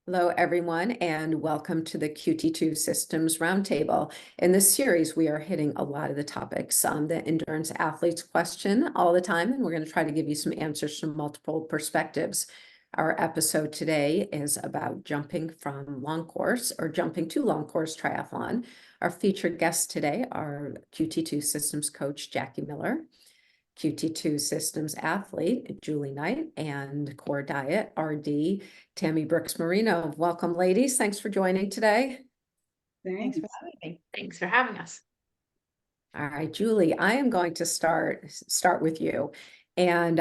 Hello, everyone, and welcome to the QT2 Systems Roundtable. In this series, we are hitting a lot of the topics that endurance athletes question all the time, and we're going to try to give you some answers from multiple perspectives. Our episode today is about jumping from long course or jumping to long course triathlon. Our featured guests today are QT2 Systems coach Jackie Miller, QT2 Systems athlete, Julie Knight, and Core Diet RD, Tammy Brooks-Marino. Welcome, ladies. Thanks for joining today. Thanks for having me. Thanks for having us. All right, Julie, I am going to start with you. And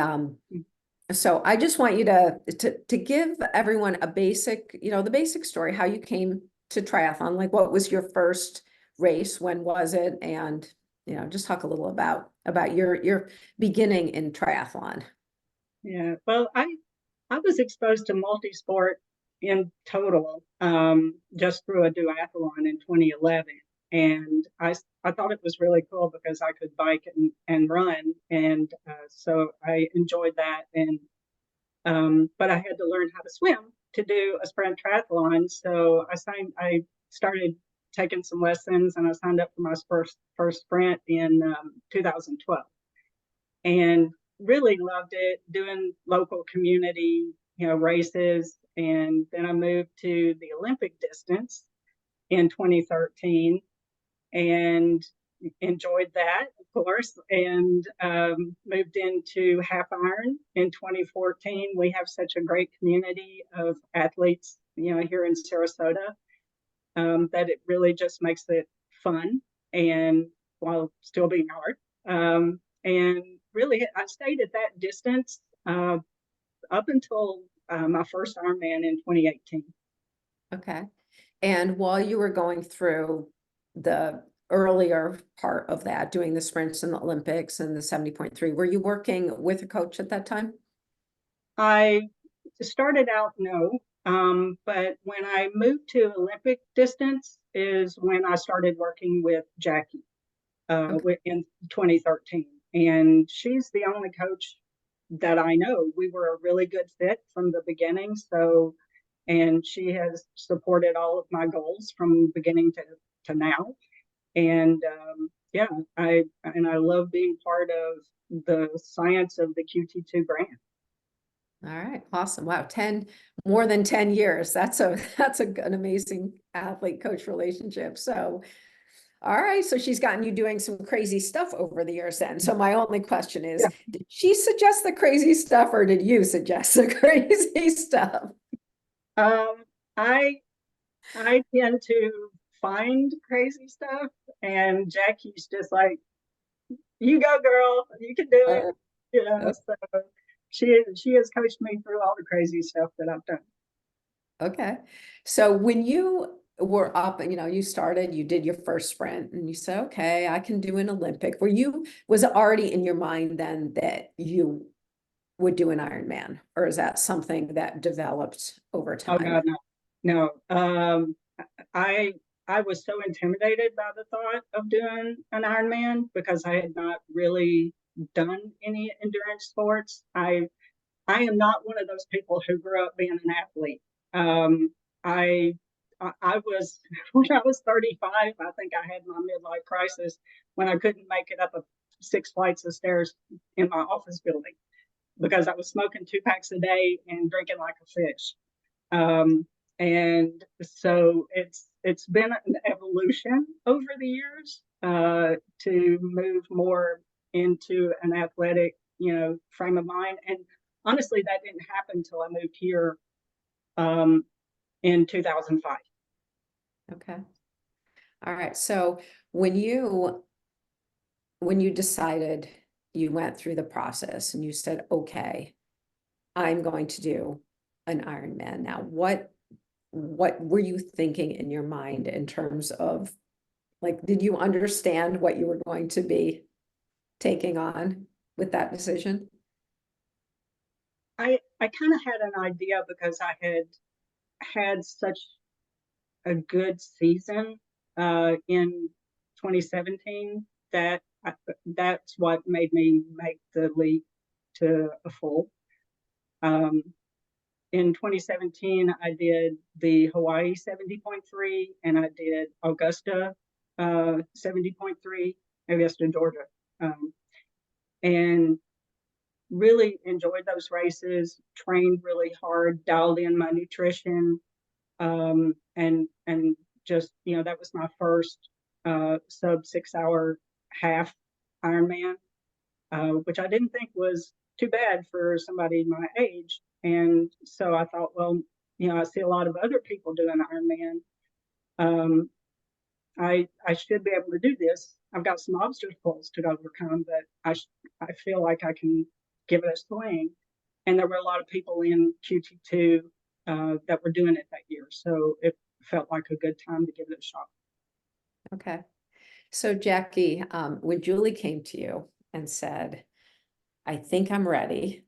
so I just want you to give everyone a basic, the basic story, how you came to triathlon, like what was your first race, when was it? And just talk a little about your beginning in triathlon. Yeah, well, I was exposed to multi-sport in total just through a duathlon in 2011, and I thought it was really cool because I could bike and run, and so I enjoyed that. And but I had to learn how to swim to do a sprint triathlon, so I started taking some lessons, and I signed up for my first sprint in 2012. And really loved it, doing local community, races. And then I moved to the Olympic distance in 2013 and enjoyed that, of course, and moved into half iron in 2014. We have such a great community of athletes, here in Sarasota, that it really just makes it fun and while still being hard. And really, I stayed at that distance up until my first Ironman in 2018. Okay. And while you were going through the earlier part of that, doing the sprints in the Olympics and the 70.3, were you working with a coach at that time? I started out, no, but when I moved to Olympic distance is when I started working with Jackie in 2013. And she's the only coach that I know. We were a really good fit from the beginning. So, and she has supported all of my goals from beginning to now. And yeah, I love being part of the science of the QT2 brand. All right, awesome. Wow, more than 10 years. That's an amazing athlete coach relationship. So, all right, so she's gotten you doing some crazy stuff over the years then. So my only question is, did she suggest the crazy stuff or did you suggest the crazy stuff? I tend to find crazy stuff, and Jackie's just like, you go, girl, you can do it. So she has coached me through all the crazy stuff that I've done. Okay. So when you were up, you did your first sprint and you said, okay, I can do an Olympic. Was it already in your mind then that you would do an Ironman, or is that something that developed over time? Oh God, no. I was so intimidated by the thought of doing an Ironman because I had not really done any endurance sports. I am not one of those people who grew up being an athlete. I was when I was 35. I think I had my midlife crisis when I couldn't make it up 6 flights of stairs in my office building because I was smoking 2 packs a day and drinking like a fish. And so it's been an evolution over the years to move more into an athletic, frame of mind. And honestly, that didn't happen until I moved here in 2005. Okay. All right. So when you decided, you went through the process and you said, okay, I'm going to do an Ironman now. What were you thinking in your mind in terms of, like, did you understand what you were going to be taking on with that decision? I kind of had an idea because I had such a good season in 2017 that that's what made me make the leap to a full. in 2017, I did the Hawaii 70.3 and I did Augusta 70.3, Augusta, Georgia. And really enjoyed those races, trained really hard, dialed in my nutrition, and just, that was my first sub 6 hour half Ironman, which I didn't think was too bad for somebody my age. And so I thought, well, I see a lot of other people doing Ironman. I should be able to do this. I've got some obstacles to overcome, but I feel like I can give it a swing. And there were a lot of people in QT2 that were doing it that year. So it felt like a good time to give it a shot. Okay. So Jackie, when Julie came to you and said, I think I'm ready,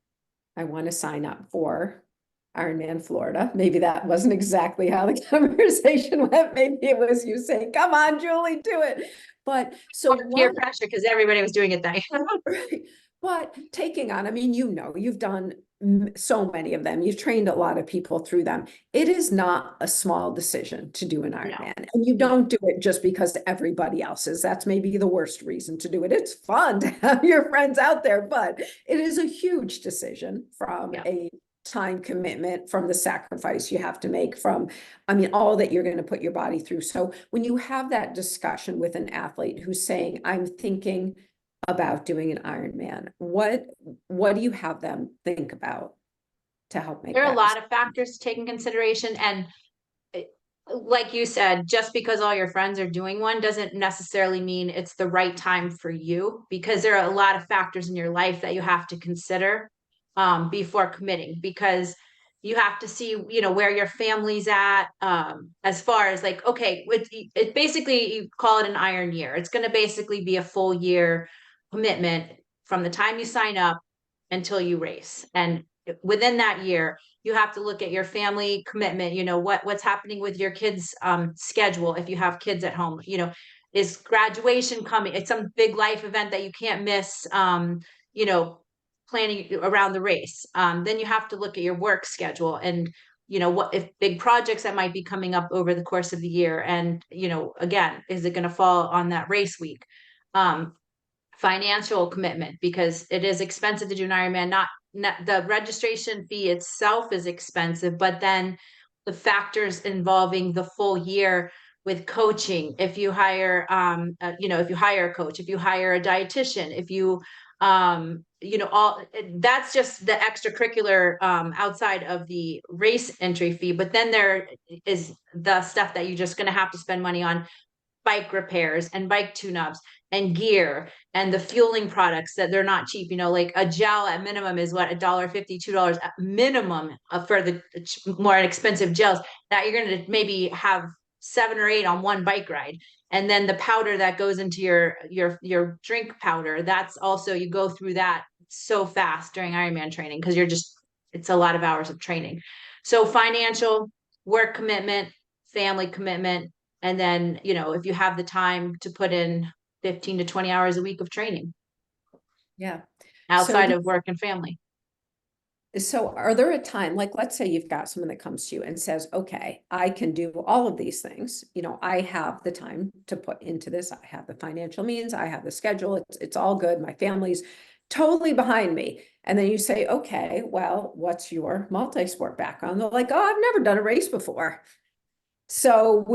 I want to sign up for Ironman Florida. Maybe that wasn't exactly how the conversation went. Maybe it was you saying, come on, Julie, do it. But so peer pressure because everybody was doing it that year. Right. But taking on, I mean, you've done so many of them. You've trained a lot of people through them. It is not a small decision to do an Ironman. No. And you don't do it just because everybody else is. That's maybe the worst reason to do it. It's fun to have your friends out there, but it is a huge decision from a time commitment, from the sacrifice you have to make, from, I mean, all that you're going to put your body through. So when you have that discussion with an athlete who's saying, I'm thinking about doing an Ironman, what do you have them think about to help make there are that a lot of factors to take in consideration, and like you said, just because all your friends are doing one doesn't necessarily mean it's the right time for you, because there are a lot of factors in your life that you have to consider before committing, because you have to see, where your family's at, as far as like, okay, it basically, you call it an iron year. It's going to basically be a full year commitment from the time you sign up until you race. And within that year, you have to look at your family commitment, what's happening with your kids' schedule. If you have kids at home, is graduation coming? It's some big life event that you can't miss, planning around the race. Then you have to look at your work schedule and, what if big projects that might be coming up over the course of the year. And, again, is it going to fall on that race week? Financial commitment, because it is expensive to do an Ironman. Not the registration fee itself is expensive, but then the factors involving the full year with coaching, if you hire if you hire a coach, if you hire a dietitian, if you all that's just the extracurricular outside of the race entry fee. But then there is the stuff that you're just going to have to spend money on: bike repairs and bike tune-ups and gear and the fueling products that they're not cheap. Like a gel at minimum is what, $1.50, $2 at minimum for the more expensive gels that you're going to maybe have 7 or 8 on one bike ride. And then the powder that goes into your drink powder, that's also, you go through that so fast during Ironman training because it's a lot of hours of training. So financial, work commitment, family commitment, and then, if you have the time to put in 15 to 20 hours a week of training. Yeah. Outside of work and family. So are there a time, like, let's say you've got someone that comes to you and says, okay, I can do all of these things. I have the time to put into this. I have the financial means. I have the schedule. It's all good. My family's totally behind me. And then you say, okay, well, what's your multi-sport background? They're like, oh, I've never done a race before. So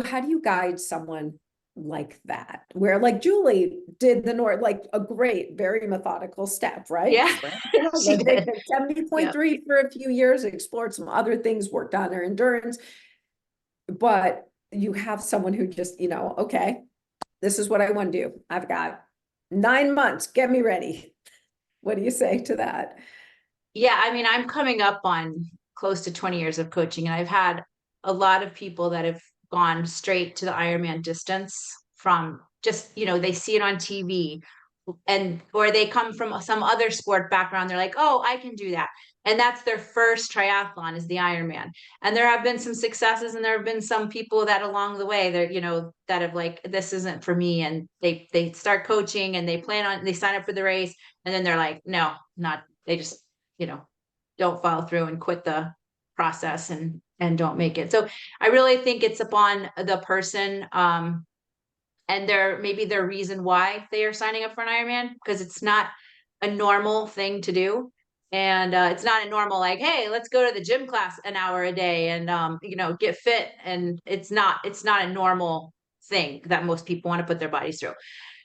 how do you guide someone like that, where like Julie did like a great, very methodical step, right? Yeah, she did 70.3 for a few years, explored some other things, worked on her endurance. But you have someone who just, okay, this is what I want to do. I've got 9 months, get me ready. What do you say to that? Yeah, I mean, I'm coming up on close to 20 years of coaching, and I've had a lot of people that have gone straight to the Ironman distance from just, they see it on TV or they come from some other sport background. They're like, oh, I can do that. And that's their first triathlon, is the Ironman. And there have been some successes, and there have been some people that along the way that have like, this isn't for me. And they start coaching and they sign up for the race. And then they're like, no, not, they just, don't follow through and quit the process and don't make it. So I really think it's upon the person, and maybe their reason why they are signing up for an Ironman, because it's not a normal thing to do. And it's not a normal, like, hey, let's go to the gym class an hour a day and get fit. And it's not a normal thing that most people want to put their bodies through.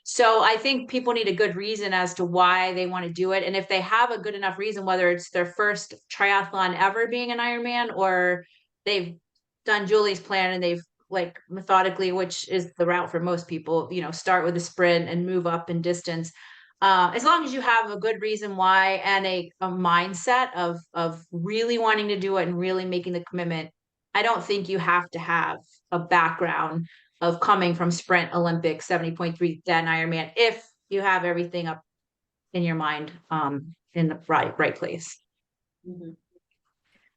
So I think people need a good reason as to why they want to do it. And if they have a good enough reason, whether it's their first triathlon ever being an Ironman, or they've done Julie's plan and they've like methodically, which is the route for most people, start with a sprint and move up in distance. As long as you have a good reason why and a mindset of really wanting to do it and really making the commitment, I don't think you have to have a background of coming from sprint, Olympics, 70.3, then Ironman, if you have everything up in your mind, in the right place. Mm-hmm.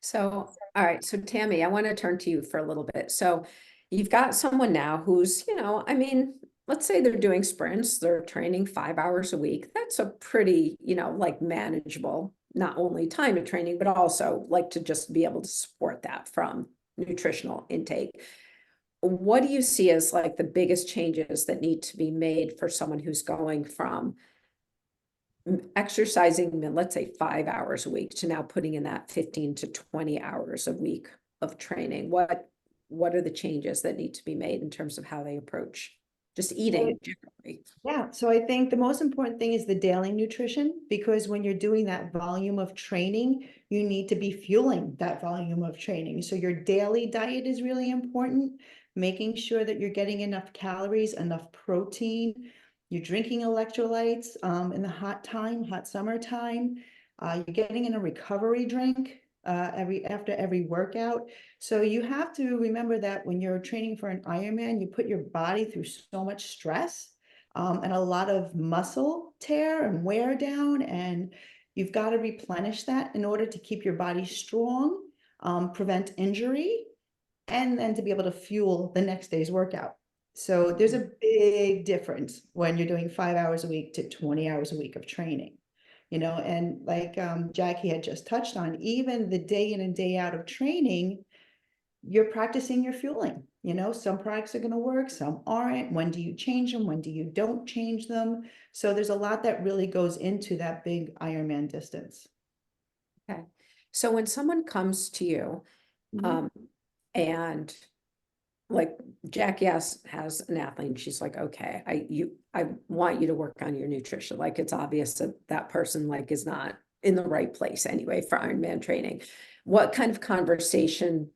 So, all right. So Tammy, I want to turn to you for a little bit. So you've got someone now who's, I mean, let's say they're doing sprints, they're training 5 hours a week. That's a pretty, like manageable, not only time of training, but also like to just be able to support that from nutritional intake. What do you see as like the biggest changes that need to be made for someone who's going from exercising, let's say 5 hours a week, to now putting in that 15 to 20 hours a week of training? What are the changes that need to be made in terms of how they approach just eating generally? Yeah, so I think the most important thing is the daily nutrition, because when you're doing that volume of training, you need to be fueling that volume of training. So your daily diet is really important, making sure that you're getting enough calories, enough protein, you're drinking electrolytes in the hot summertime, you're getting in a recovery drink after every workout. So you have to remember that when you're training for an Ironman, you put your body through so much stress and a lot of muscle tear and wear down, and you've got to replenish that in order to keep your body strong, prevent injury, and then to be able to fuel the next day's workout. So there's a big difference when you're doing 5 hours a week to 20 hours a week of training. And like Jackie had just touched on, even the day in and day out of training, you're practicing your fueling. Some products are going to work, some aren't. When do you change them? When do you don't change them? So there's a lot that really goes into that big Ironman distance. Okay. So when someone comes to you, and like Jackie has an athlete, and she's like, okay, I want you to work on your nutrition. Like it's obvious that that person like is not in the right place anyway for Ironman training. What kind of conversation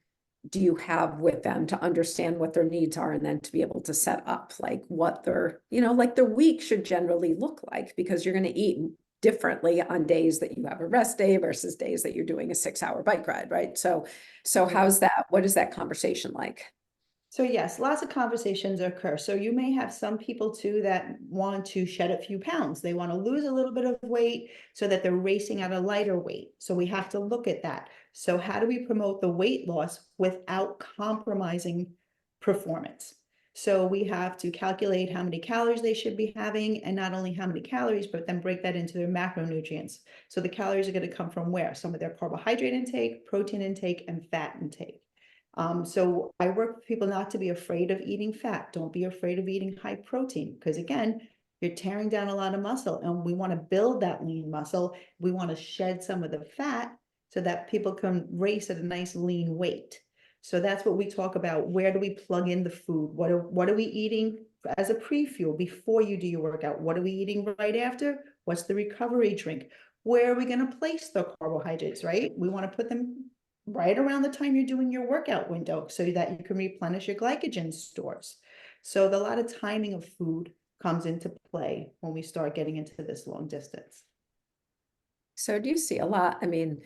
do you have with them to understand what their needs are, and then to be able to set up like what their, like their week should generally look like, because you're going to eat differently on days that you have a rest day versus days that you're doing a 6-hour bike ride, right? So how's that? What is that conversation like? So yes, lots of conversations occur. So you may have some people too that want to shed a few pounds. They want to lose a little bit of weight so that they're racing at a lighter weight. So we have to look at that. So how do we promote the weight loss without compromising performance? So we have to calculate how many calories they should be having, and not only how many calories, but then break that into their macronutrients. So the calories are going to come from where? Some of their carbohydrate intake, protein intake, and fat intake. So I work with people not to be afraid of eating fat. Don't be afraid of eating high protein, because again, you're tearing down a lot of muscle, and we want to build that lean muscle. We want to shed some of the fat so that people can race at a nice lean weight. So that's what we talk about. Where do we plug in the food? What are we eating as a pre-fuel before you do your workout? What are we eating right after? What's the recovery drink? Where are we going to place the carbohydrates, right? We want to put them right around the time you're doing your workout window so that you can replenish your glycogen stores. So a lot of timing of food comes into play when we start getting into this long distance. So do you see a lot? I mean,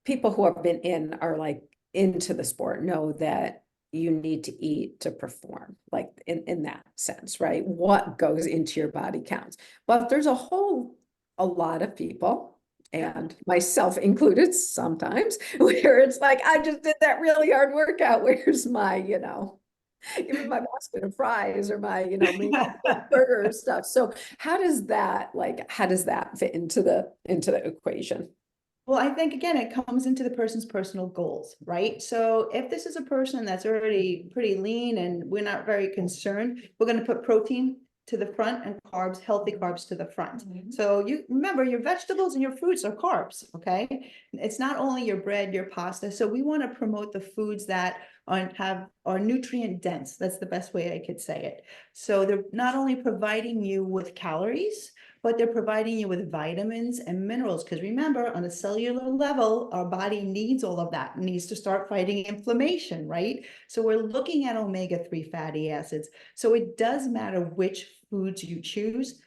people who have been are like into the sport know that you need to eat to perform, like in that sense, right? What goes into your body counts. But there's a lot of people, and myself included sometimes, where it's like, I just did that really hard workout. Where's my, even my basket of fries or my, burger stuff. So how does that fit into the equation? Well, I think again, it comes into the person's personal goals, right? So if this is a person that's already pretty lean and we're not very concerned, we're going to put protein to the front and carbs, healthy carbs to the front. So you remember your vegetables and your fruits are carbs, okay? It's not only your bread, your pasta. So we want to promote the foods that are nutrient dense. That's the best way I could say it. So they're not only providing you with calories, but they're providing you with vitamins and minerals. Because remember, on a cellular level, our body needs all of that, needs to start fighting inflammation, right? So we're looking at omega-3 fatty acids. So it does matter which foods you choose.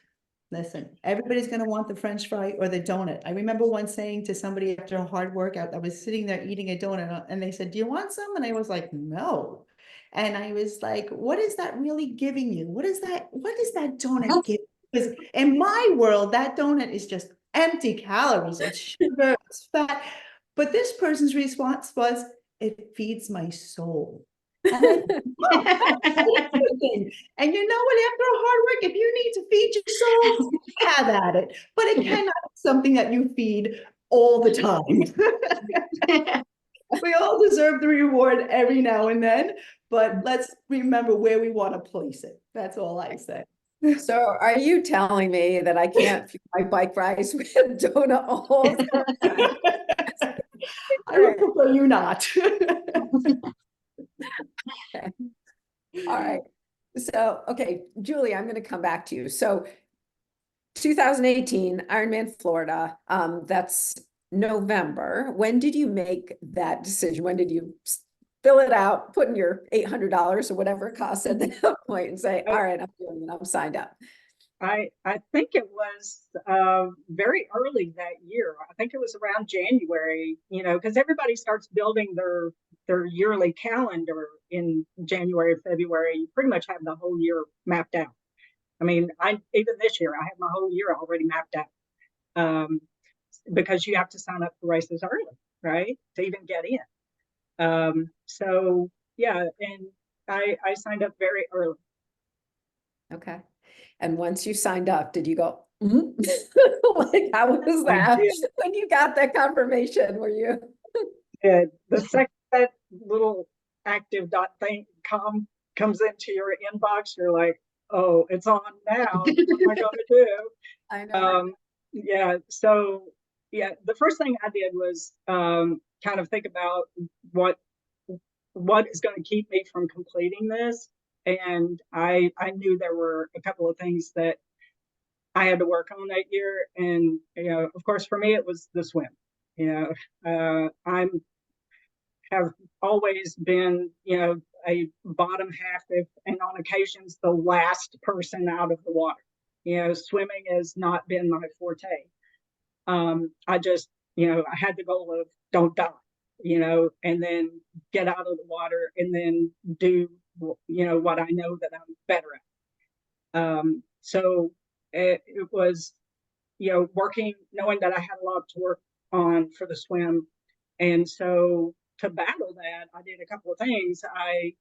Listen, everybody's going to want the French fry or the donut. I remember once saying to somebody after a hard workout, I was sitting there eating a donut and they said, "Do you want some?" And I was like, "No." And I was like, what is that really giving you? What is that donut give? Because in my world, that donut is just empty calories. It's sugar, it's fat. But this person's response was, "It feeds my soul." And I, oh, and you know what? After a hard work, if you need to feed your soul, have at it. But it cannot be something that you feed all the time. We all deserve the reward every now and then, but let's remember where we want to place it. That's all I say. So are you telling me that I can't feed my bike rides with donut holes? I would prefer you not. Okay. All right. So, okay, Julie, I'm going to come back to you. So 2018, Ironman Florida, that's November. When did you make that decision? When did you fill it out, put in your $800 or whatever it costs at that point and say, all right, I'm doing it, I'm signed up? I think it was very early that year. I think it was around January, you know, because everybody starts building their yearly calendar in January, February. You pretty much have the whole year mapped out. I mean, even this year, I have my whole year already mapped out, because you have to sign up for races early, right, to even get in. So yeah, and I signed up very early. Okay. And once you signed up, did you go, like, how was that? When you got that confirmation, were you? The second that little active.com comes into your inbox, you're like, oh, it's on now. What am I going to do? I know. Yeah. So yeah, the first thing I did was kind of think about what is going to keep me from completing this. And I knew there were a couple of things that I had to work on that year. And, you know, of course, for me, it was the swim. You know, have always been, you know, a bottom half, and on occasions, the last person out of the water. You know, swimming has not been my forte. I just, you know, I had the goal of don't die, you know, and then get out of the water and then do, you know, what I know that I'm better at. So it was, you know, working, knowing that I had a lot to work on for the swim. And so to battle that, I did a couple of things. I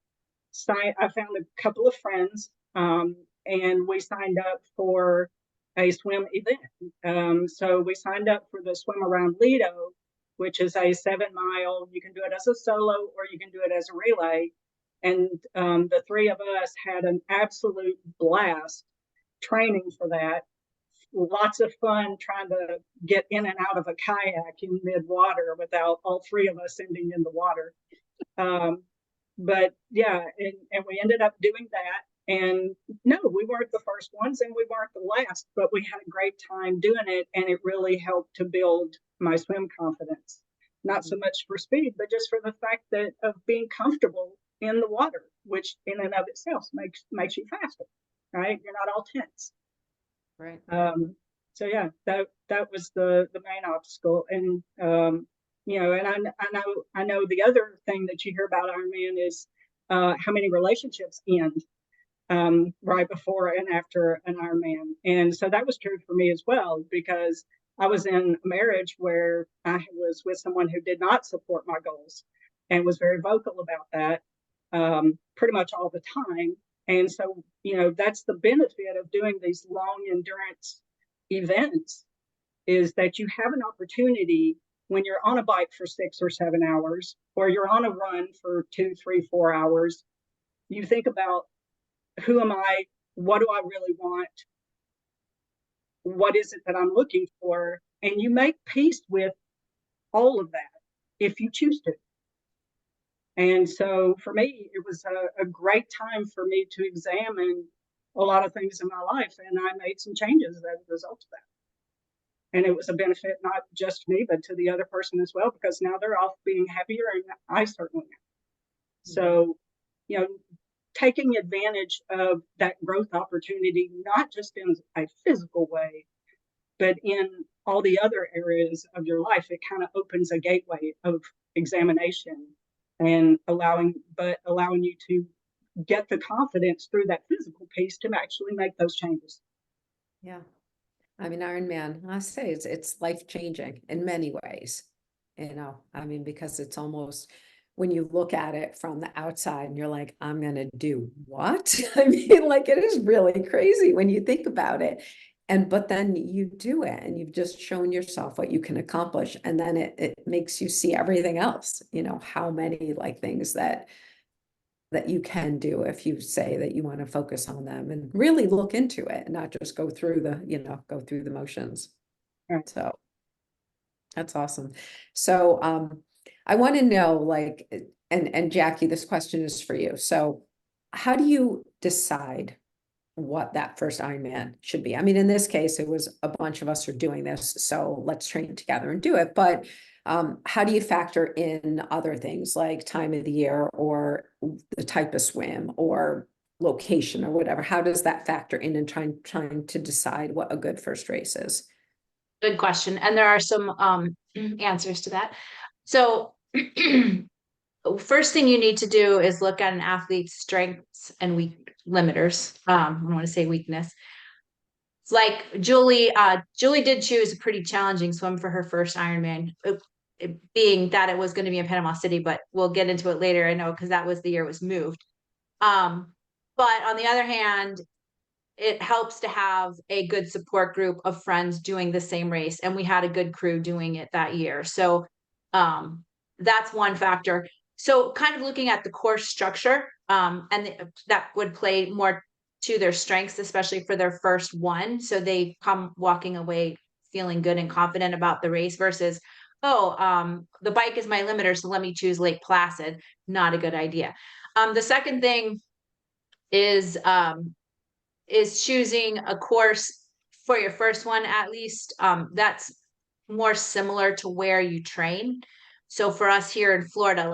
found a couple of friends, and we signed up for a swim event. So we signed up for the swim around Lido, which is a 7-mile. You can do it as a solo or you can do it as a relay. And the three of us had an absolute blast training for that. Lots of fun trying to get in and out of a kayak in mid-water without all three of us ending in the water. But yeah, and we ended up doing that. And no, we weren't the first ones and we weren't the last, but we had a great time doing it. And it really helped to build my swim confidence. Not so much for speed, but just for the fact that of being comfortable in the water, which in and of itself makes you faster, right? You're not all tense. Right. So yeah, that was the main obstacle. And you know, and I know the other thing that you hear about Ironman is how many relationships end right before and after an Ironman. And so that was true for me as well, because I was in a marriage where I was with someone who did not support my goals and was very vocal about that pretty much all the time. And so, you know, that's the benefit of doing these long endurance events, is that you have an opportunity when you're on a bike for 6 or 7 hours, or you're on a run for 2, 3, 4 hours, you think about, who am I? What do I really want? What is it that I'm looking for? And you make peace with all of that if you choose to. And so for me, it was a great time for me to examine a lot of things in my life. And I made some changes as a result of that. And it was a benefit, not just to me, but to the other person as well, because now they're off being happier, and I certainly am. So, you know, taking advantage of that growth opportunity, not just in a physical way, but in all the other areas of your life, it kind of opens a gateway of examination and allowing you to get the confidence through that physical piece to actually make those changes. Yeah. I mean, Ironman, I say it's life-changing in many ways, you know, I mean, because it's almost, when you look at it from the outside and you're like, I'm going to do what? I mean, like, it is really crazy when you think about it. But then you do it, and you've just shown yourself what you can accomplish. And then it makes you see everything else, you know, how many like things that you can do if you say that you want to focus on them and really look into it, and not just go through the motions. Right. So that's awesome. So I want to know, like, and Jackie, this question is for you. So how do you decide what that first Ironman should be? I mean, in this case, it was a bunch of us are doing this, so let's train together and do it. But how do you factor in other things like time of the year, or the type of swim, or location, or whatever? How does that factor in trying to decide what a good first race is? Good question. And there are some answers to that. So first thing you need to do is look at an athlete's strengths and weak limiters. I don't want to say weakness. It's like Julie did choose a pretty challenging swim for her first Ironman, it being that it was going to be in Panama City, but we'll get into it later. I know, because that was the year it was moved. But on the other hand, it helps to have a good support group of friends doing the same race. And we had a good crew doing it that year. So that's one factor. So kind of looking at the course structure, that would play more to their strengths, especially for their first one. So they come walking away feeling good and confident about the race versus, the bike is my limiter, so let me choose Lake Placid. Not a good idea. The second thing is choosing a course for your first one, at least that's more similar to where you train. So for us here in Florida,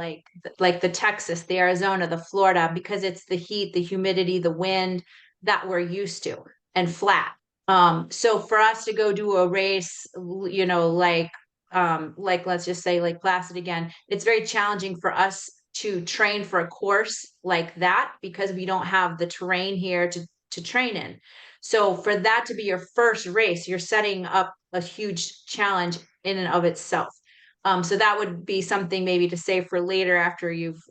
like the Texas, the Arizona, the Florida, because it's the heat, the humidity, the wind that we're used to, and flat. So for us to go do a race, you know, like let's just say Lake Placid again, it's very challenging for us to train for a course like that, because we don't have the terrain here to train in. So for that to be your first race, you're setting up a huge challenge in and of itself. So that would be something maybe to save for later after you've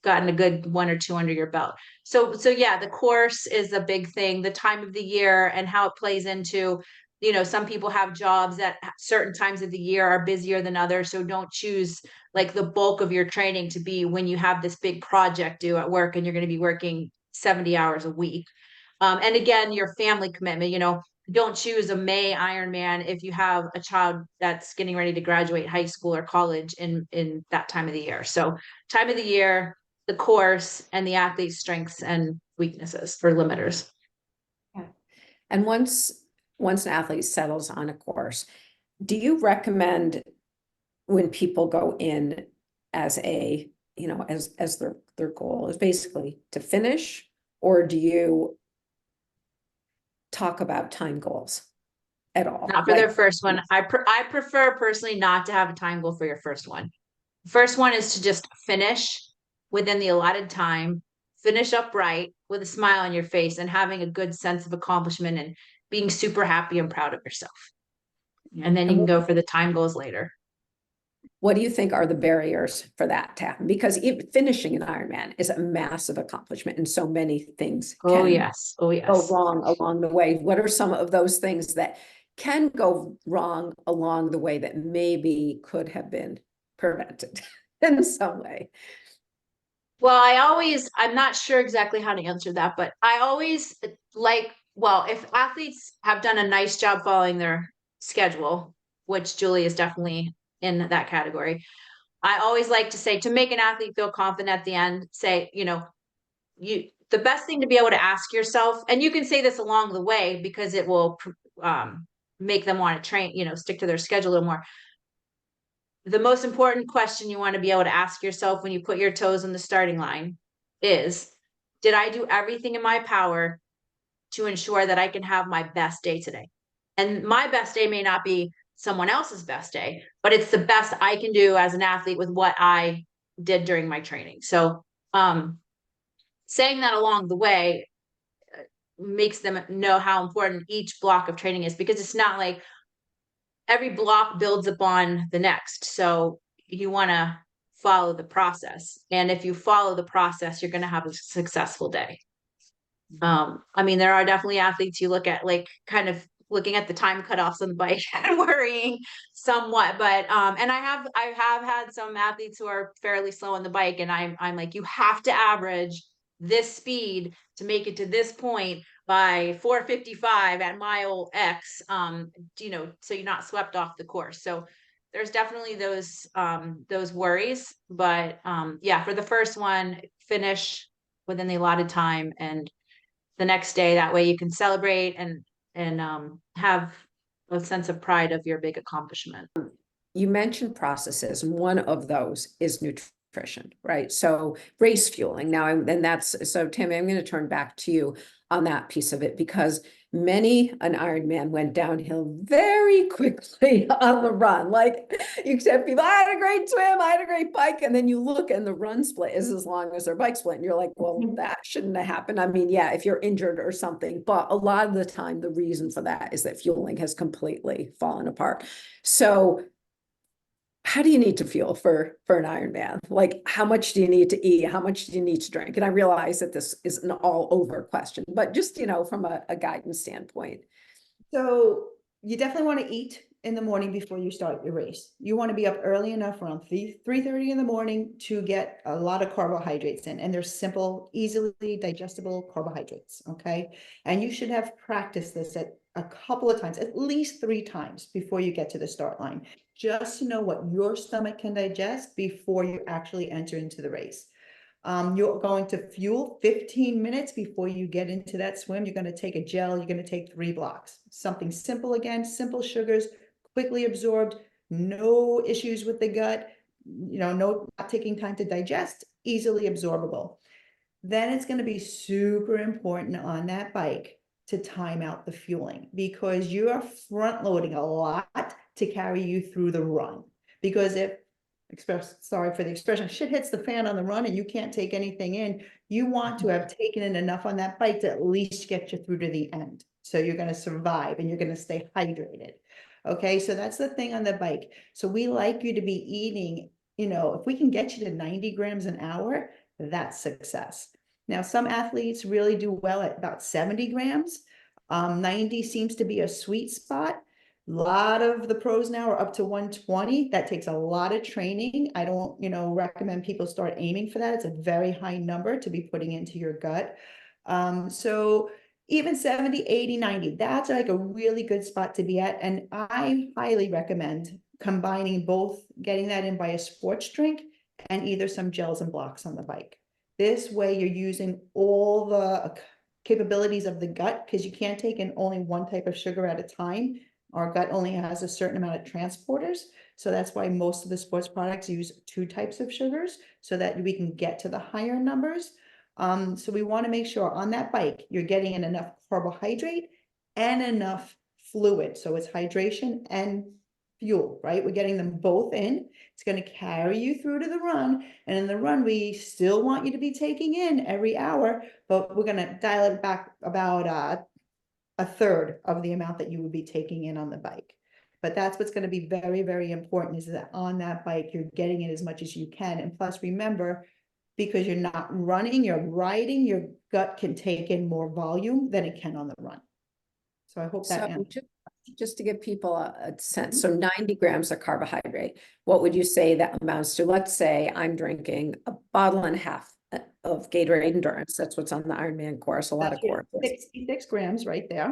gotten a good 1 or 2 under your belt. So yeah, the course is a big thing, the time of the year and how it plays into, you know, some people have jobs at certain times of the year are busier than others. So don't choose like the bulk of your training to be when you have this big project due at work and you're going to be working 70 hours a week. And again, your family commitment, you know, don't choose a May Ironman if you have a child that's getting ready to graduate high school or college in that time of the year. So time of the year, the course, and the athlete's strengths and weaknesses for limiters. And once an athlete settles on a course, do you recommend, when people go in as a, you know, as their goal is basically to finish, or do you talk about time goals at all? Not for their first one. I prefer personally not to have a time goal for your first one. First one is to just finish within the allotted time, finish upright with a smile on your face and having a good sense of accomplishment and being super happy and proud of yourself. And then you can go for the time goals later. What do you think are the barriers for that to happen? Because finishing an Ironman is a massive accomplishment, and so many things Oh can yes. go wrong along the way. What are some of those things that can go wrong along the way that maybe could have been prevented in some way? Well, I'm not sure exactly how to answer that, but I always if athletes have done a nice job following their schedule, which Julie is definitely in that category, I always like to say, to make an athlete feel confident at the end, say, the best thing to be able to ask yourself, and you can say this along the way because it will make them want to train, stick to their schedule a little more. The most important question you want to be able to ask yourself when you put your toes in the starting line is, did I do everything in my power to ensure that I can have my best day today? And my best day may not be someone else's best day, but it's the best I can do as an athlete with what I did during my training. So saying that along the way makes them know how important each block of training is, because it's not like every block builds upon the next. So you want to follow the process. And if you follow the process, you're going to have a successful day. I mean, there are definitely athletes you look at, like, kind of looking at the time cutoffs on the bike and worrying somewhat, but and I have had some athletes who are fairly slow on the bike, and I'm like, you have to average this speed to make it to this point by 4:55 at mile X, so you're not swept off the course. So there's definitely those worries, but yeah, for the first one, finish within the allotted time, and the next day, that way you can celebrate and have a sense of pride of your big accomplishment. You mentioned processes, and one of those is nutrition, right? So race fueling. Now, so Tammy, I'm going to turn back to you on that piece of it, because many an Ironman went downhill very quickly on the run. Like, you said, people, I had a great swim, I had a great bike, and then you look and the run split is as long as their bike split, and you're like, well, that shouldn't have happened. I mean, yeah, if you're injured or something, but a lot of the time, the reason for that is that fueling has completely fallen apart. So how do you need to fuel for an Ironman? Like, how much do you need to eat? How much do you need to drink? And I realize that this is an all over question, but just, from a guidance standpoint. So you definitely want to eat in the morning before you start your race. You want to be up early enough, around 3:30 in the morning, to get a lot of carbohydrates in, and they're simple, easily digestible carbohydrates. Okay. And you should have practiced this at a couple of times, at least 3 times before you get to the start line, just to know what your stomach can digest before you actually enter into the race. You're going to fuel 15 minutes before you get into that swim. You're going to take a gel. You're going to take 3 blocks. Something simple, again, simple sugars, quickly absorbed, no issues with the gut, not taking time to digest, easily absorbable. Then it's going to be super important on that bike to time out the fueling, because you are front loading a lot to carry you through the run. Because if, sorry for the expression, shit hits the fan on the run and you can't take anything in, you want to have taken in enough on that bike to at least get you through to the end. So you're going to survive and you're going to stay hydrated. Okay, so that's the thing on the bike. So we like you to be eating, if we can get you to 90 grams an hour, that's success. Now, some athletes really do well at about 70 grams. 90 seems to be a sweet spot. A lot of the pros now are up to 120. That takes a lot of training. I don't, recommend people start aiming for that. It's a very high number to be putting into your gut. So even 70, 80, 90, that's like a really good spot to be at. And I highly recommend combining both, getting that in by a sports drink and either some gels and blocks on the bike. This way you're using all the capabilities of the gut, because you can't take in only one type of sugar at a time. Our gut only has a certain amount of transporters. So that's why most of the sports products use 2 types of sugars, so that we can get to the higher numbers. So we want to make sure on that bike, you're getting in enough carbohydrate and enough fluid. So it's hydration and fuel, right? We're getting them both in. It's going to carry you through to the run. And in the run, we still want you to be taking in every hour, but we're going to dial it back about a third of the amount that you would be taking in on the bike. But that's what's going to be very, very important, is that on that bike, you're getting in as much as you can. And plus, remember, because you're not running, you're riding, your gut can take in more volume than it can on the run. So I hope that answers. just to give people a sense, so 90 grams of carbohydrate, what would you say that amounts to? Let's say I'm drinking a bottle and a half of Gatorade Endurance. That's what's on the Ironman course, a lot of That's your courses. 66 grams right there.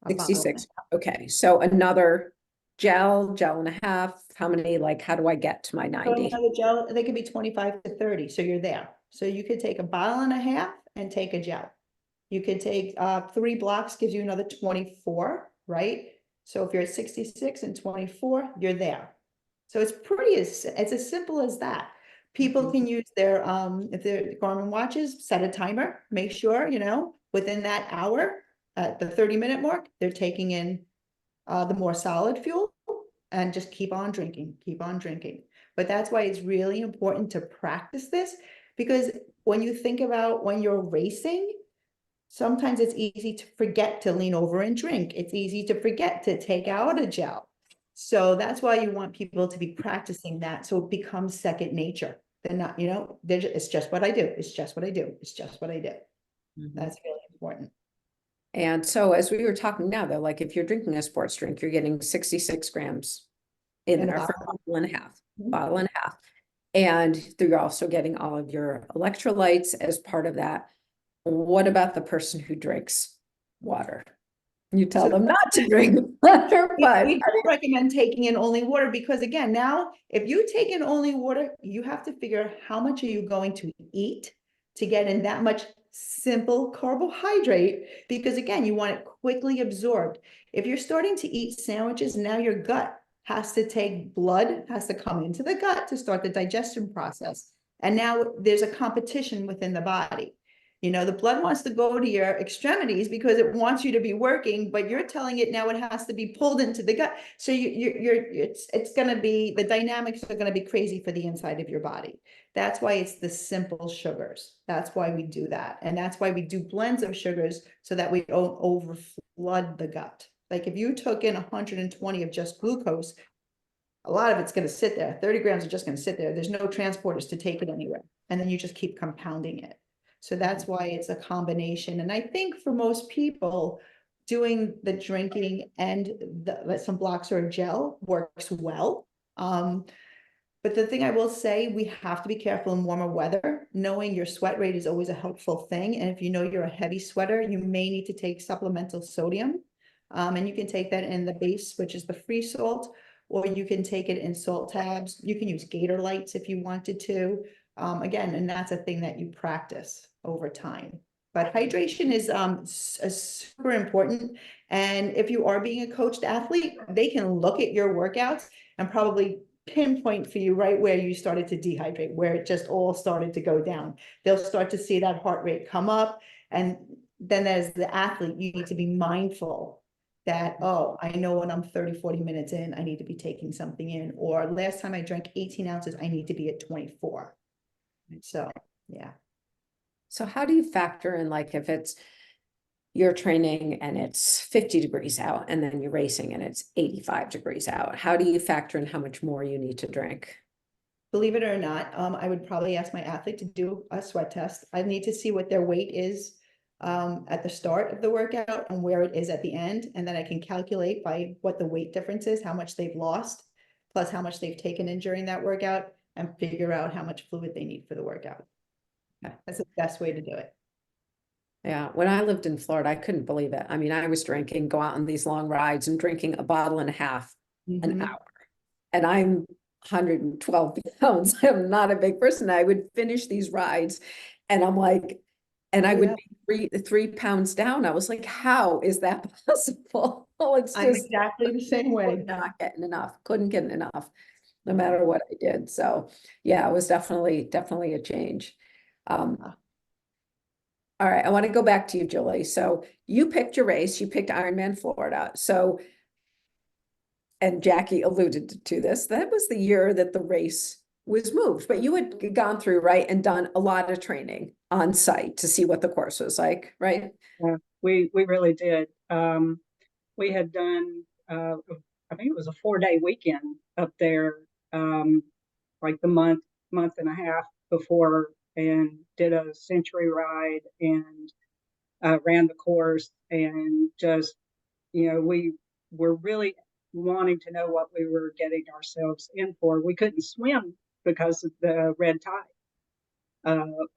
A bottle. 66, okay, so another gel and a half, how many, like, how do I get to my So 90? another gel, they could be 25 to 30, so you're there. So you could take a bottle and a half and take a gel. You could take 3 blocks, gives you another 24, right? So if you're at 66 and 24, you're there. So it's it's as simple as that. People can use their if they're Garmin watches, set a timer, make sure, you know, within that hour, at the 30-minute mark, they're taking in the more solid fuel and just keep on drinking, keep on drinking. But that's why it's really important to practice this, because when you think about when you're racing, sometimes it's easy to forget to lean over and drink. It's easy to forget to take out a gel. So that's why you want people to be practicing that, so it becomes second nature. They're not, you know, it's just what I do. It's just what I do. It's just what I do. That's really important. And so as we were talking now, though, like if you're drinking a sports drink, you're getting 66 grams in In a there for a bottle. bottle and a half, Mhm. bottle and a half. And you're also getting all of your electrolytes as part of that. What about the person who drinks water? You tell So- them not to drink water, but We don't recommend taking in only water, because again, now, if you take in only water, you have to figure how much are you going to eat to get in that much simple carbohydrate, because again, you want it quickly absorbed. If you're starting to eat sandwiches, now your gut has to take blood, has to come into the gut to start the digestion process. And now there's a competition within the body. You know, the blood wants to go to your extremities because it wants you to be working, but you're telling it now it has to be pulled into the gut. So it's going to be, the dynamics are going to be crazy for the inside of your body. That's why it's the simple sugars. That's why we do that. And that's why we do blends of sugars, so that we don't overflood the gut. Like if you took in 120 of just glucose, a lot of it's going to sit there. 30 grams are just going to sit there. There's no transporters to take it anywhere. And then you just keep compounding it. So that's why it's a combination. And I think for most people, doing the drinking and some blocks or a gel works well. But the thing I will say, we have to be careful in warmer weather. Knowing your sweat rate is always a helpful thing. And if you know you're a heavy sweater, you may need to take supplemental sodium. And you can take that in the base, which is the free salt, or you can take it in salt tabs. You can use Gator Lights if you wanted to. Again, and that's a thing that you practice over time. But hydration is super important. And if you are being a coached athlete, they can look at your workouts and probably pinpoint for you right where you started to dehydrate, where it just all started to go down. They'll start to see that heart rate come up. And then as the athlete, you need to be mindful that, oh, I know when I'm 30-40 minutes in, I need to be taking something in. Or last time I drank 18 ounces, I need to be at 24. So, yeah. so how do you factor in, like, if it's you're training and it's 50 degrees out and then you're racing and it's 85 degrees out, how do you factor in how much more you need to drink? Believe it or not, I would probably ask my athlete to do a sweat test. I need to see what their weight is at the start of the workout and where it is at the end. And then I can calculate by what the weight difference is, how much they've lost, plus how much they've taken in during that workout, and figure out how much fluid they need for the workout. Okay. That's the best way to do it. Yeah, when I lived in Florida, I couldn't believe it. I mean, I was drinking, go out on these long rides and drinking a bottle and a half an Mhm. hour. And I'm 112 pounds. I'm not a big person. I would finish these rides and I'm like, and I would be 3 pounds down. I was like, how is that possible? Oh, it's I'm just exactly the same way. not getting enough, couldn't get enough, no matter what I did. So yeah, it was definitely a change. All right, I want to go back to you, Julie. So you picked your race, you picked Ironman Florida. So, and Jackie alluded to this, that was the year that the race was moved, but you had gone through, right, and done a lot of training on site to see what the course was like, right? Yeah, we really did. We had done, I think it was a 4-day weekend up there, like the month and a half before, and did a century ride and ran the course, and just, you know, we were really wanting to know what we were getting ourselves in for. We couldn't swim because of the red tide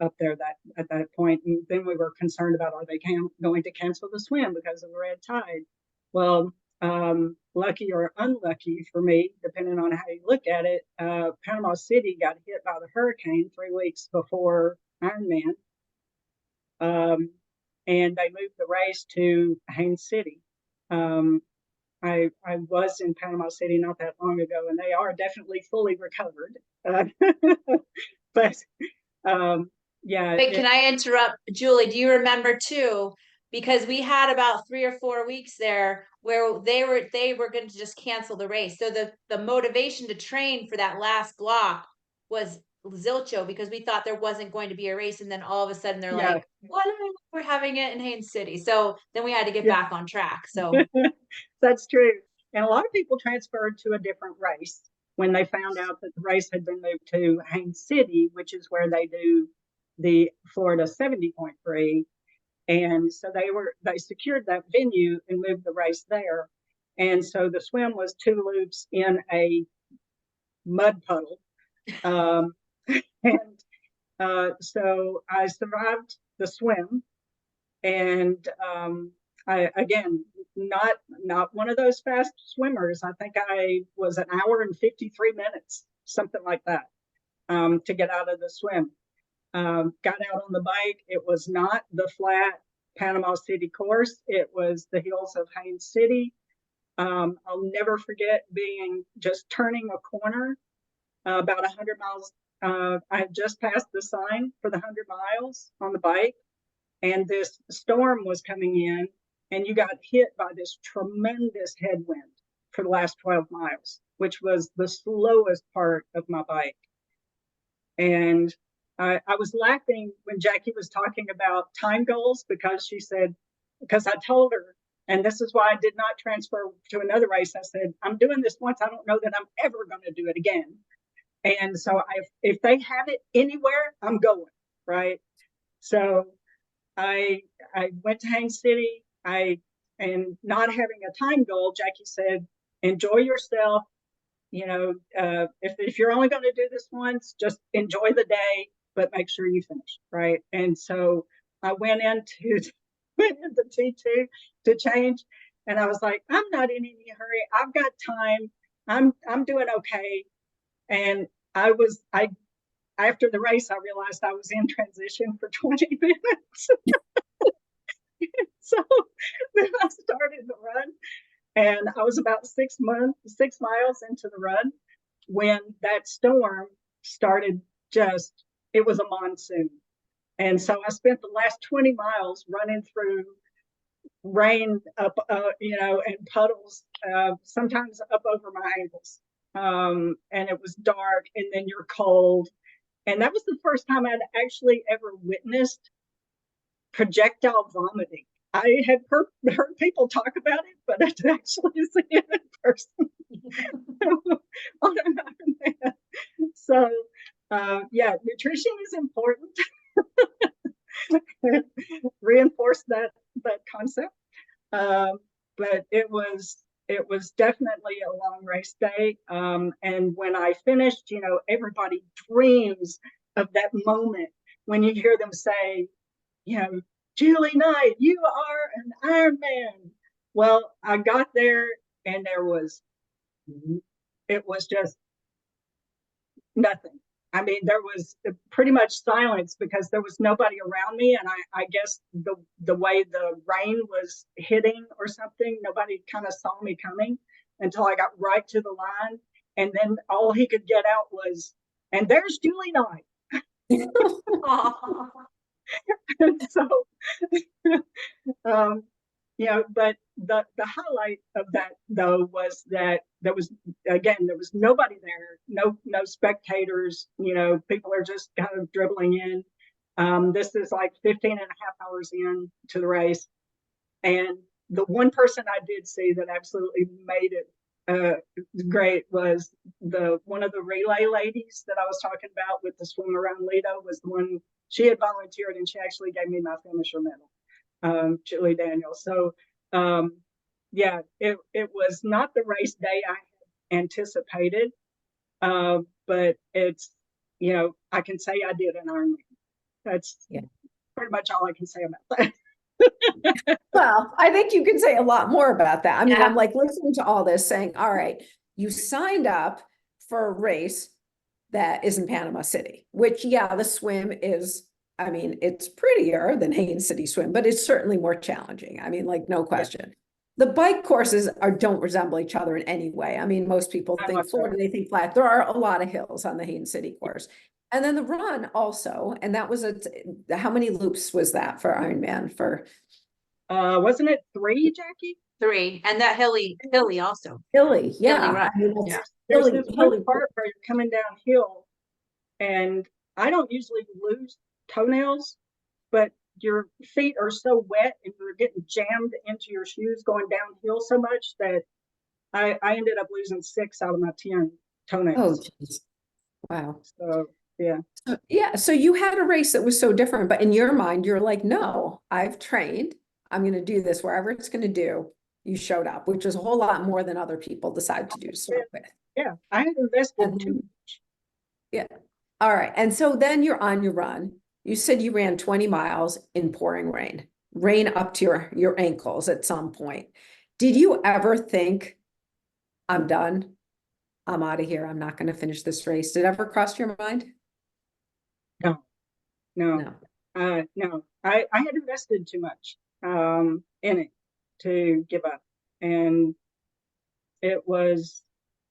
up there at that point. And then we were concerned about, are they going to cancel the swim because of the red tide? Well, lucky or unlucky for me, depending on how you look at it, Panama City got hit by the hurricane 3 weeks before Ironman. And they moved the race to Haines City. I was in Panama City not that long ago, and they are definitely fully recovered. But yeah. Wait, can I interrupt, Julie? Do you remember too? Because we had about 3 or 4 weeks there where they were going to just cancel the race. So the motivation to train for that last block was zilcho, because we thought there wasn't going to be a race, and then all of a sudden they're like, "What? We're having it in Haines City." So then we had to get back on track. So that's true. And a lot of people transferred to a different race when they found out that the race had been moved to Haines City, which is where they do the Florida 70.3. And so they secured that venue and moved the race there. And so the swim was 2 loops in a mud puddle. So I survived the swim, and I, again, not one of those fast swimmers. I think I was an hour and 53 minutes, something like that, to get out of the swim. Got out on the bike. It was not the flat Panama City course. It was the hills of Haines City. I'll never forget just turning a corner about 100 miles. I had just passed the sign for the 100 miles on the bike, and this storm was coming in, and you got hit by this tremendous headwind for the last 12 miles, which was the slowest part of my bike. And I was laughing when Jackie was talking about time goals, because I told her, and this is why I did not transfer to another race. I said, I'm doing this once. I don't know that I'm ever going to do it again. And so if they have it anywhere, I'm going, right? So I went to Haines City. And not having a time goal, Jackie said, enjoy yourself. You know, if you're only going to do this once, just enjoy the day, but make sure you finish, right? And so I went into T2 to change, and I was like, I'm not in any hurry. I've got time. I'm doing okay. And after the race, I realized I was in transition for 20 minutes. So then I started the run, and I was about 6 miles into the run when that storm started. It was a monsoon. And so I spent the last 20 miles running through rain up, and puddles, sometimes up over my ankles. And it was dark, and then you're cold. And that was the first time I'd actually ever witnessed projectile vomiting. I had heard people talk about it, but I'd actually seen it in person on an Ironman. So, nutrition is important. Reinforce that concept. But it was definitely a long race day. And when I finished, everybody dreams of that moment when you hear them say, Julie Knight, you are an Ironman. Well, I got there, and it was just nothing. I mean, there was pretty much silence because there was nobody around me. And I guess the way the rain was hitting or something, nobody kind of saw me coming until I got right to the line. And then all he could get out was, and there's Julie Knight. So, but the highlight of that, though, was that there was nobody there, no spectators, people are just kind of dribbling in. This is like 15 and a half hours in to the race. And the one person I did see that absolutely made it great was one of the relay ladies that I was talking about with the swim around Lido. Was the one, she had volunteered, and she actually gave me my finisher medal, Julie Daniels. So yeah, it was not the race day I had anticipated, but it's, you know, I can say I did an Ironman. That's Yeah. pretty much all I can say about that. Well, I think you can say a lot more about that. I mean, Yeah. I'm like listening to all this saying, all right, you signed up for a race that is in Panama City, which, yeah, the swim is, I mean, it's prettier than Haines City swim, but it's certainly more challenging. I mean, like, no question. The bike courses don't resemble each other in any way. I mean, most people Not think whatsoever. Florida, they think flat. There are a lot of hills on the Haines City course. And then the run also, and that was how many loops was that for Ironman for Wasn't it 3, Jackie? 3, and that hilly also. Hilly? Yeah, run. I mean, that's Yeah. There's hilly, this one hilly. part where you're coming downhill, and I don't usually lose toenails, but your feet are so wet and you're getting jammed into your shoes going downhill so much that I ended up losing 6 out of my 10 Oh, toenails. geez. Wow. So yeah. Yeah, so you had a race that was so different, but in your mind, you're like, no, I've trained. I'm going to do this wherever it's going to do. You showed up, which is a whole lot more than other people decide to do to start with. Yeah, I had invested And too then- Yeah. All right. And so then you're on your run. You said you ran 20 miles in pouring rain up to your ankles at some point. Did you ever think, I'm done? I'm out of here. I'm not going to finish this race. Did it ever cross your mind? No. No. No, I had invested too much in it to give up. And it was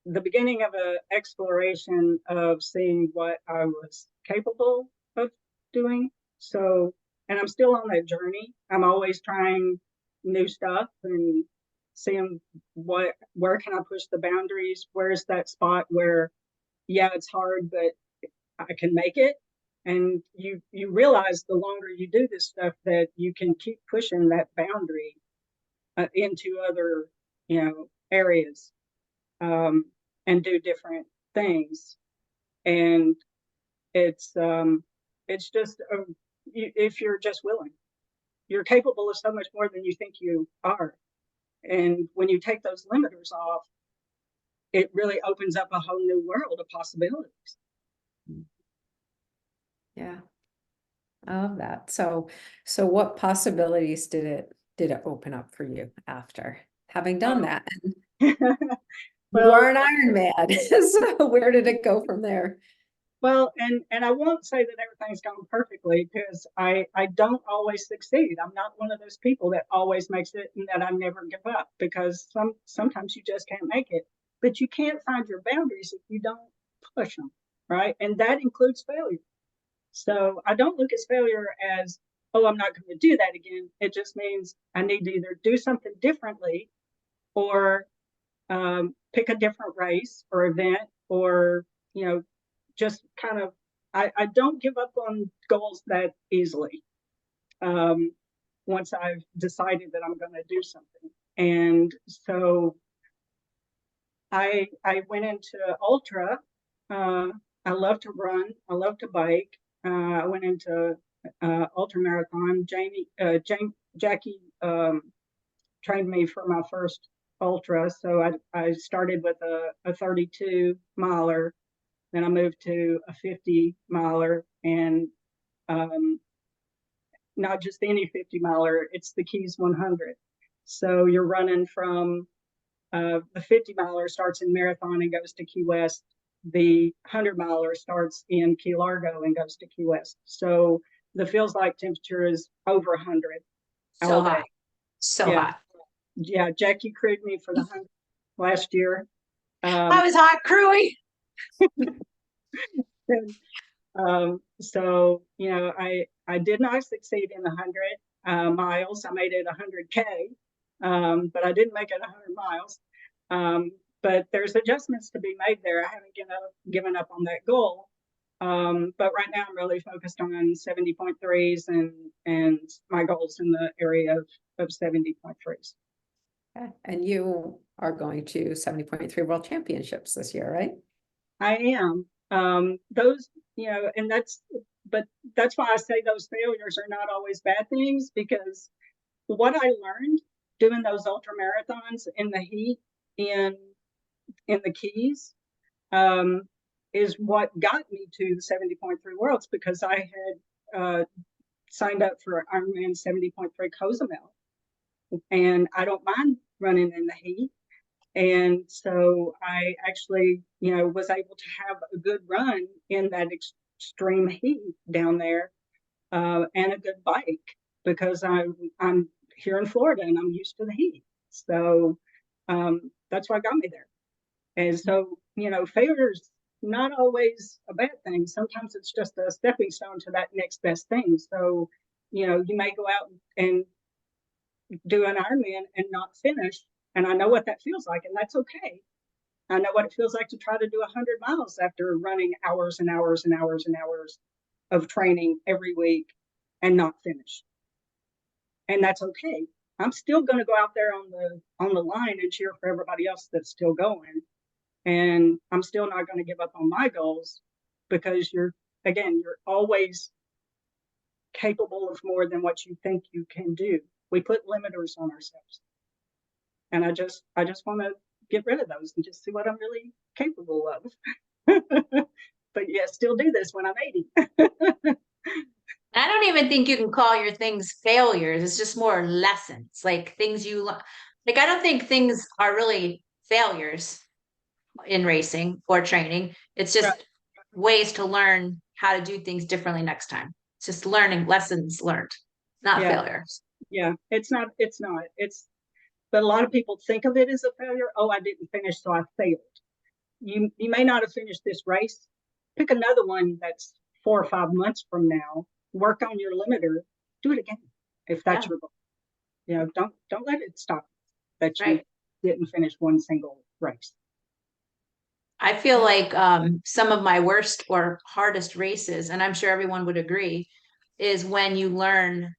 the beginning of an exploration of seeing what I was capable of doing. So, and I'm still on that journey. I'm always trying new stuff and seeing where can I push the boundaries? Where's that spot where, yeah, it's hard, but I can make it. And you realize the longer you do this stuff that you can keep pushing that boundary into other, you know, areas and do different things. And it's just if you're just willing, you're capable of so much more than you think you are. And when you take those limiters off, it really opens up a whole new world of possibilities. Yeah. I love that. So what possibilities did it open up for you after having done that? And you Well, are an Ironman. So where did it go from there? well, and I won't say that everything's gone perfectly because I don't always succeed. I'm not one of those people that always makes it and that I never give up, because sometimes you just can't make it. But you can't find your boundaries if you don't push them, right? And that includes failure. So I don't look at failure as, oh, I'm not going to do that again. It just means I need to either do something differently or pick a different race or event, or, you know, just kind of, I don't give up on goals that easily once I've decided that I'm going to do something. And so I went into ultra. I love to run. I love to bike. I went into ultra marathon. Jackie trained me for my first ultra. So I started with a 32 miler. Then I moved to a 50 miler, and not just any 50 miler, it's the Keys 100. So you're running from the 50 miler starts in Marathon and goes to Key West. The 100 miler starts in Key Largo and goes to Key West. So the feels like temperature is over 100. So hot. So hot. Yeah, Jackie crewed me for the 100 last year. I was hot crewing. So, you know, I did not succeed in the 100 miles. I made it 100K, but I didn't make it 100 miles. But there's adjustments to be made there. I haven't given up on that goal. But right now I'm really focused on 70.3s and my goals in the area of 70.3s. Okay. And you are going to 70.3 World Championships this year, right? I am. Those, you know, and that's why I say those failures are not always bad things, because what I learned doing those ultra marathons in the heat in the Keys is what got me to the 70.3 Worlds, because I had signed up for Ironman 70.3 Cozumel, and I don't mind running in the heat. And so I actually, was able to have a good run in that extreme heat down there, and a good bike, because I'm here in Florida and I'm used to the heat. So that's what got me there. And so, failure's not always a bad thing. Sometimes it's just a stepping stone to that next best thing. So, you may go out and do an Ironman and not finish. And I know what that feels like, and that's okay. I know what it feels like to try to do 100 miles after running hours and hours and hours and hours of training every week and not finish. And that's okay. I'm still going to go out there on the line and cheer for everybody else that's still going. And I'm still not going to give up on my goals, because you're always capable of more than what you think you can do. We put limiters on ourselves. And I just want to get rid of those and just see what I'm really capable of. But yeah, still do this when I'm 80. I don't even think you can call your things failures. It's just more lessons, like things like, I don't think things are really failures in racing or training. It's just Right. ways to learn how to do things differently next time. It's just learning lessons learned, not failures. Yeah, it's not, but a lot of people think of it as a failure. Oh, I didn't finish, so I failed. You may not have finished this race. Pick another one that's 4 or 5 months from now. Work on your limiter. Do it again if that's your goal. Don't let it stop that you didn't finish one single race. I feel like some of my worst or hardest races, and I'm sure everyone would agree, is when you learn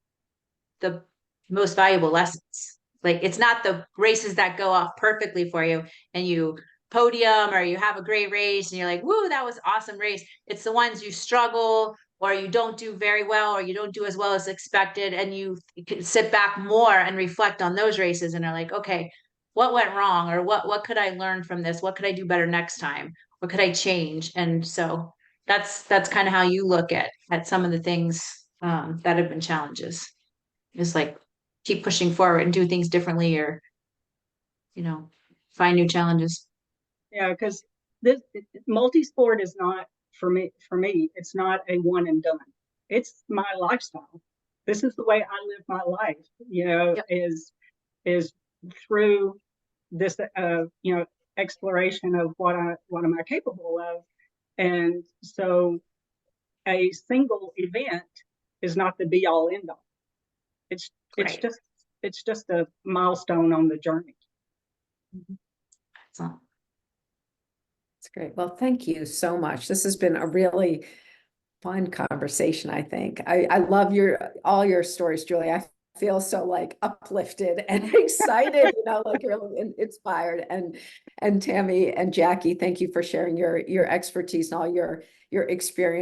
the most valuable lessons. Like, it's not the races that go off perfectly for you and you podium or you have a great race and you're like, woo, that was an awesome race. It's the ones you struggle or you don't do very well or you don't do as well as expected, and you can sit back more and reflect on those races and are like, okay, what went wrong, or what could I learn from this? What could I do better next time? What could I change? And so that's kind of how you look at some of the things that have been challenges. Is like keep pushing forward and do things differently, or find new challenges. Yeah, because this multi-sport is not for me. It's not a one and done. It's my lifestyle. This is the way I live my life. Is through this exploration of what am I capable of. And so a single event is not the be all end all. It's just a milestone on the journey. So That's great. Well, thank you so much. This has been a really fun conversation, I think. I love all your stories, Julie. I feel so like uplifted and excited, like really inspired. And Tammy and Jackie, thank you for sharing your expertise and all your experience